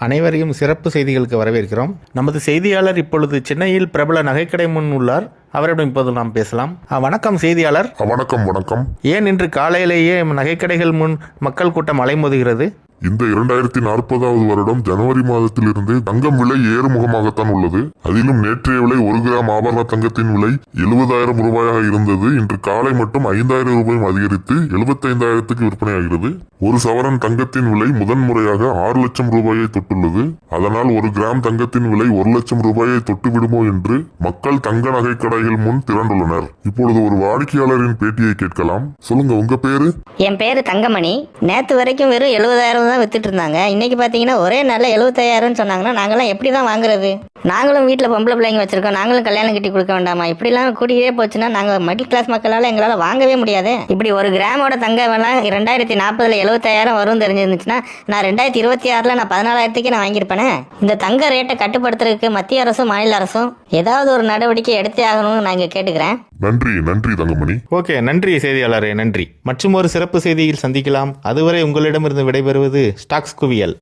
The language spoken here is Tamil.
அனைவரையும் சிறப்பு செய்திகளுக்கு வரவேற்கிறோம். நமது செய்தியாளர் இப்பொழுது சென்னையில் பிரபல நகைக்கடை முன் உள்ளார். அவரிடம் இப்போது நாம் பேசலாம். வணக்கம் செய்தியாளர். வணக்கம் வணக்கம். ஏன் இன்று காலையிலேயே நகைக்கடைகள் முன் மக்கள் கூட்டம் அலைமோதுகிறது? இந்த 2040வது வருடம் ஜனவரி மாதத்திலிருந்து தங்கம் விலை ஏறுமுகமாகத்தான் உள்ளது. அதிலும் நேற்றைய விலை 1 கிராம் ஆபரண தங்கத்தின் விலை 70,000 ரூபாயாக இருந்தது. இன்று காலை மட்டும் 5,000 ரூபாயும் அதிகரித்து 75,000க்கு விற்பனையாகிறது. ஒரு சவரன் தங்கத்தின் விலை முதன்முறையாக 6 லட்சம் ரூபாயை தொட்டுள்ளது. அதனால் 1 கிராம் தங்கத்தின் விலை 1 லட்சம் ரூபாயை தொட்டு விடுமோ என்று மக்கள் தங்க நகை கடைகள் முன் திரண்டுள்ளனர். இப்பொழுது ஒரு வாடிக்கையாளரின் பேட்டியை கேட்கலாம். சொல்லுங்க, உங்க பேரு? என் பேரு தங்கமணி. நேற்று வரைக்கும் வெறும் 70,000 தான் வித்துட்டு இருந்தாங்க. இன்னைக்கு பாத்தீங்கன்னா ஒரே நாள்ல 75,000 சொன்னாங்கன்னா நாங்களாம் எப்படிதான் வாங்குறது? நாங்களும் வீட்டுல பொம்பளை பிள்ளைங்க வச்சிருக்கோம். நாங்களும் கல்யாணம் கட்டி கொடுக்க வேண்டாமா? இப்படிலாம் கூடியே போச்சுன்னா நாங்க மிடில் கிளாஸ் மக்களால எங்களால வாங்கவே முடியாது. இப்படி 1 கிராமோட தங்க விலை 2040ல 75,000 வரும் தெரிஞ்சிருந்துச்சுன்னா நான் 2026ல நான் 14,000க்கு நான் வாங்கியிருப்பேனே. இந்த தங்க ரேட்டை கட்டுப்படுத்துறதுக்கு மத்திய அரசும் மாநில அரசும் ஏதாவது ஒரு நடவடிக்கை எடுத்தே ஆகணும்னு நான் இங்க கேட்டுக்கிறேன். நன்றி தங்கமணி. ஓகே, நன்றி செய்தியாளரே, நன்றி. மற்றும் ஒரு சிறப்பு செய்தியில் சந்திக்கலாம். அதுவரை உங்களிடமிருந்து விடைபெறுவது ஸ்டாக்ஸ் குவியல்.